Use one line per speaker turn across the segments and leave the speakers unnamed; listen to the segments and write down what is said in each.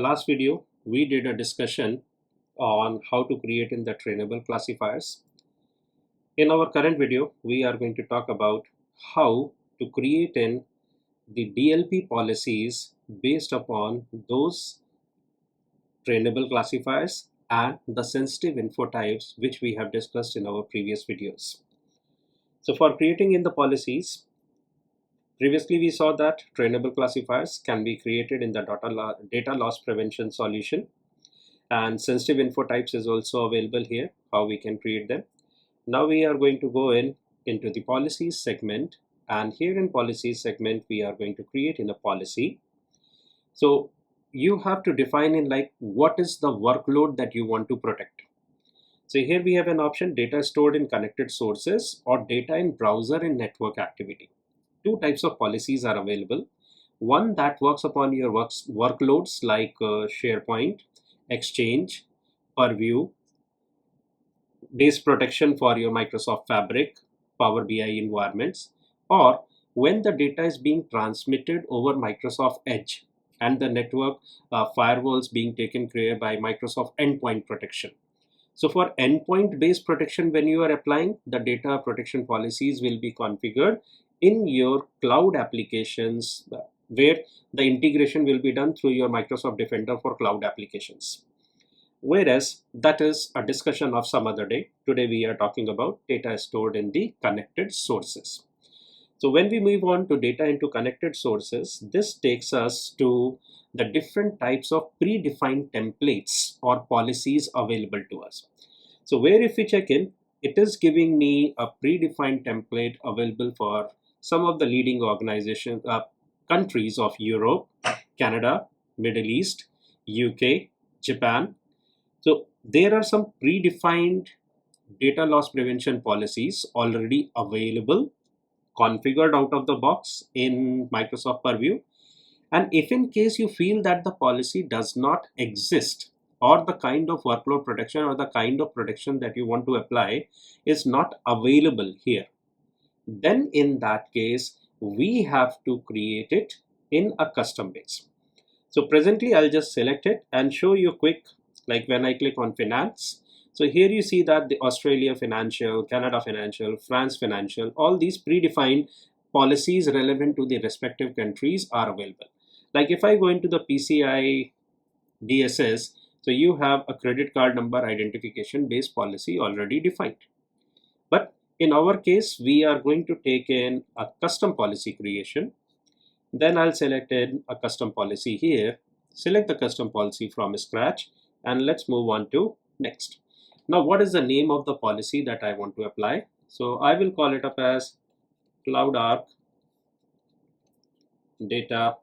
last video, we did a discussion on how to create in the trainable classifiers. In our current video, we are going to talk about how to create in the DLP policies based upon those trainable classifiers and the sensitive info types which we have discussed in our previous videos. So for creating in the policies, previously we saw that trainable classifiers can be created in the data loss prevention solution, and sensitive info types is also available here, how we can create them. Now we are going to go into the policies segment, and here in policies segment we are going to create in a policy. So you have to define in like what is the workload that you want to protect. So here we have an option, data stored in connected sources or data in browser and network activity. Two types of policies are available. One that works upon your workloads like SharePoint, Exchange, Purview, base protection for your Microsoft Fabric, Power BI environments, or when the data is being transmitted over Microsoft Edge and the network firewalls being taken care by Microsoft Endpoint Protection. So for endpoint based protection, when you are applying, the data protection policies will be configured in your cloud applications where the integration will be done through your Microsoft Defender for cloud applications. Whereas that is a discussion of some other day. Today we are talking about data stored in the connected sources. So when we move on to data into connected sources, this takes us to the different types of predefined templates or policies available to us. So where if we check in, it is giving me a predefined template available for some of the leading organizations, countries of Europe, Canada, Middle East, UK, Japan. So there are some predefined data loss prevention policies already available, configured out of the box in Microsoft Purview. And if in case you feel that the policy does not exist, or the kind of workload protection or the kind of protection that you want to apply is not available here, then in that case we have to create it in a custom base. So presently I'll just select it and show you quick, like when I click on finance. So here you see that the Australia financial, Canada financial, France financial, all these predefined policies relevant to the respective countries are available. Like if I go into the PCI DSS, so you have a credit card number identification based policy already defined. But in our case, we are going to take in a custom policy creation. Then I'll select a custom policy here, select the custom policy from scratch, and let's move on to next. Now, what is the name of the policy that I want to apply? So I will call it up as CloudArc Data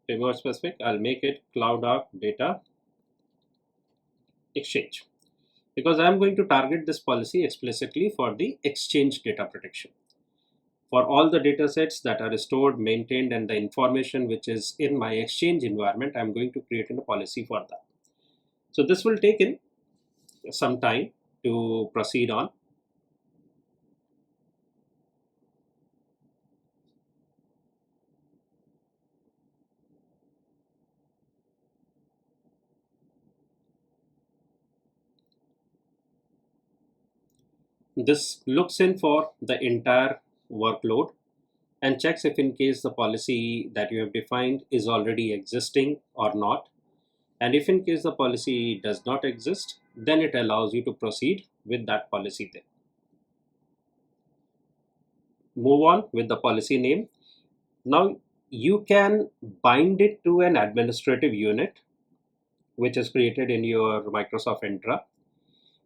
to be more specific, I'll make it CloudArc Data Exchange, because I'm going to target this policy explicitly for the Exchange data protection. For all the data sets that are stored, maintained, and the information which is in my Exchange environment, I'm going to create a policy for that. So this will take in some time to proceed on. This looks in for the entire workload and checks if in case the policy that you have defined is already existing or not. And if in case the policy does not exist, then it allows you to proceed with that policy then. Move on with the policy name. Now you can bind it to an administrative unit which is created in your Microsoft Entra.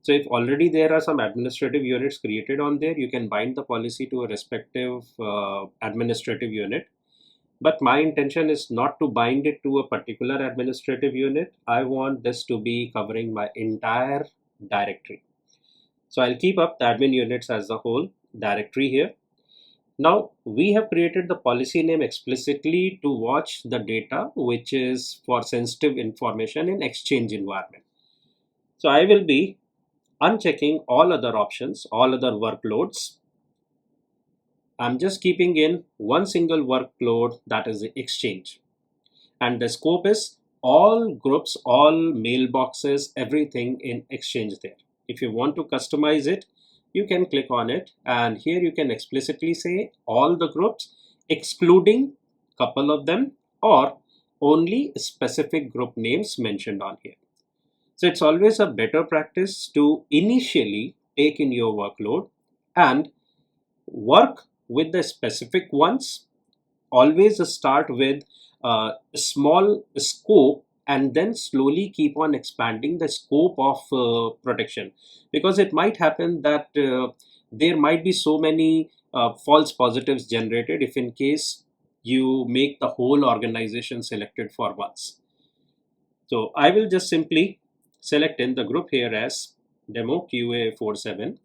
So if already there are some administrative units created on there, you can bind the policy to a respective administrative unit. But my intention is not to bind it to a particular administrative unit. I want this to be covering my entire directory. So I'll keep up the admin units as the whole directory here. Now we have created the policy name explicitly to watch the data which is for sensitive information in Exchange environment. So I will be unchecking all other options, all other workloads, I'm just keeping in one single workload, that is the exchange. And the scope is all groups, all mailboxes, everything in exchange there. If you want to customize it, you can click on it, and here you can explicitly say all the groups excluding couple of them, or only specific group names mentioned on here. So it's always a better practice to initially take in your workload and work with the specific ones. Always start with a small scope and then slowly keep on expanding the scope of protection, because it might happen that there might be so many false positives generated if in case you make the whole organization selected for once. So I will just simply select in the group here as demo QA47.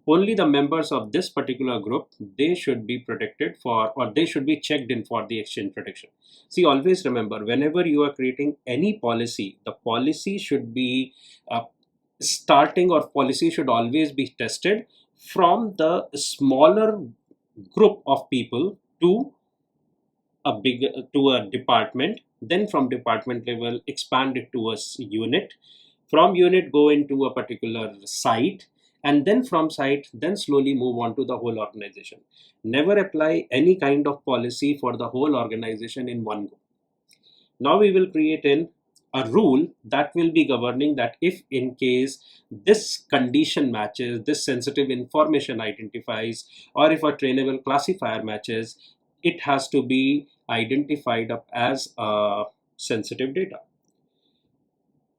Only the members of this particular group, they should be protected for, or they should be checked in for the exchange protection. See, always remember, whenever you are creating any policy, the policy should be starting, or policy should always be tested from the smaller group of people to a big, to a department, then from department level expand it to a unit, from unit go into a particular site, and then from site then slowly move on to the whole organization. Never apply any kind of policy for the whole organization in one go. Now we will create in a rule that will be governing that if in case this condition matches, this sensitive information identifies, or if a trainable classifier matches, it has to be identified up as sensitive data.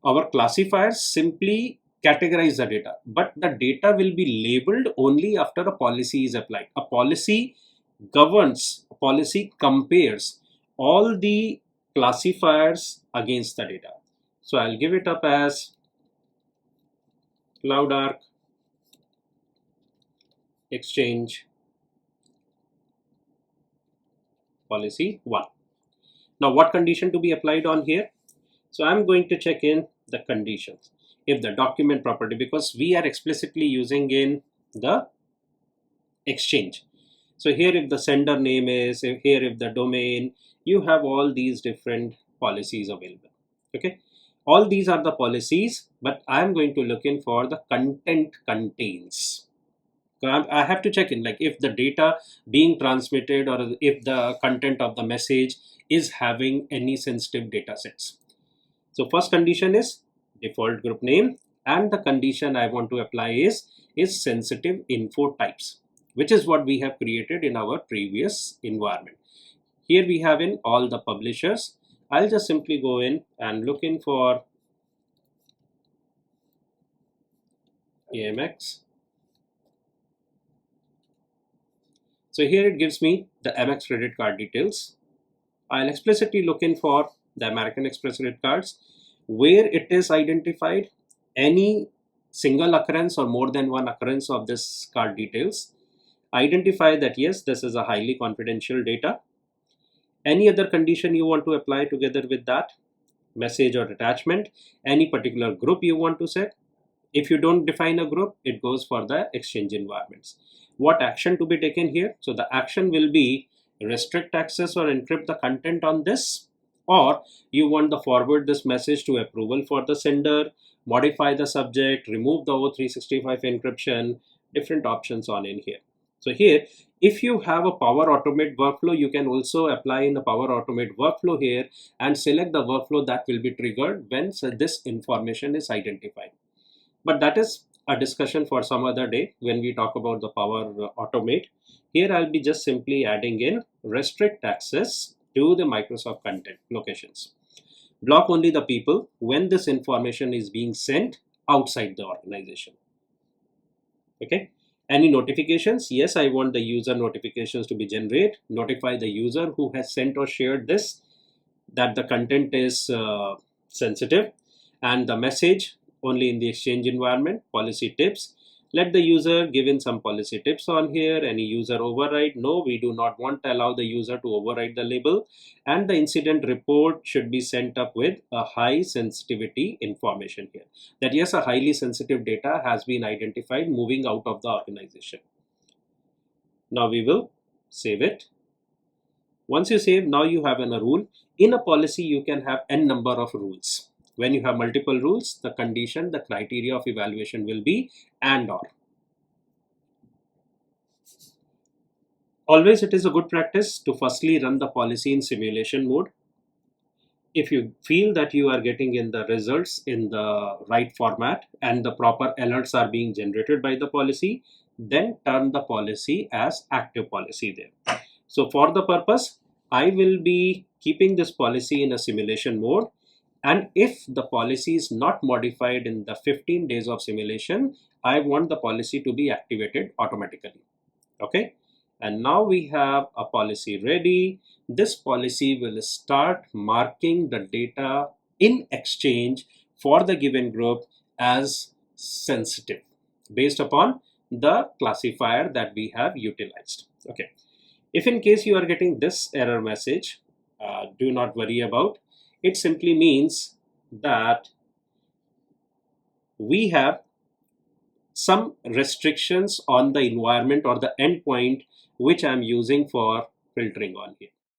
Our classifiers simply categorize the data, but the data will be labeled only after a policy is applied. A policy governs, a policy compares all the classifiers against the data. So I'll give it up as CloudArk Exchange Policy 1. Now what condition to be applied on here? So I'm going to check in the conditions. If the document property, because we are explicitly using in the exchange. So here if the sender name is, here if the domain, you have all these different policies available. Okay, all these are the policies, but I'm going to look in for the content contains. So I have to check in, like if the data being transmitted or if the content of the message is having any sensitive data sets. So first condition is default group name, and the condition I want to apply is sensitive info types, which is what we have created in our previous environment. Here we have in all the publishers. I'll just simply go in and look in for AMX. So here it gives me the Amex credit card details. I'll explicitly look in for the American Express credit cards, where it is identified any single occurrence or more than one occurrence of this card details. Identify that yes, this is a highly confidential data. Any other condition you want to apply together with that, message or attachment, any particular group you want to set. If you don't define a group, it goes for the exchange environments. What action to be taken here? So the action will be restrict access or encrypt the content on this, or you want to forward this message to approval for the sender, modify the subject, remove the O365 encryption, different options on in here. So here, if you have a Power Automate workflow, you can also apply in the Power Automate workflow here and select the workflow that will be triggered when this information is identified. But that is a discussion for some other day when we talk about the Power Automate. Here I'll be just simply adding in restrict access to the Microsoft content locations. Block only the people when this information is being sent outside the organization. Okay. Any notifications? Yes, I want the user notifications to be generated. Notify the user who has sent or shared this that the content is sensitive, and the message only in the exchange environment. Policy tips. Let the user give in some policy tips on here. Any user override? No, we do not want to allow the user to override the label. And the incident report should be sent up with a high sensitivity information here. That yes, a highly sensitive data has been identified moving out of the organization. Now we will Save it. Once you save, now you have a rule. In a policy, you can have n number of rules. When you have multiple rules, the condition, the criteria of evaluation will be and or. Always it is a good practice to firstly run the policy in simulation mode. If you feel that you are getting in the results in the right format and the proper alerts are being generated by the policy, then turn the policy as active policy there. So for the purpose, I will be keeping this policy in a simulation mode, and if the policy is not modified in the 15 days of simulation, I want the policy to be activated automatically. Okay, and now we have a policy ready. This policy will start marking the data in exchange for the given group as sensitive based upon the classifier that we have utilized. Okay, if in case you are getting this error message, do not worry about. It simply means that we have some restrictions on the environment or the endpoint which I am using for filtering on here.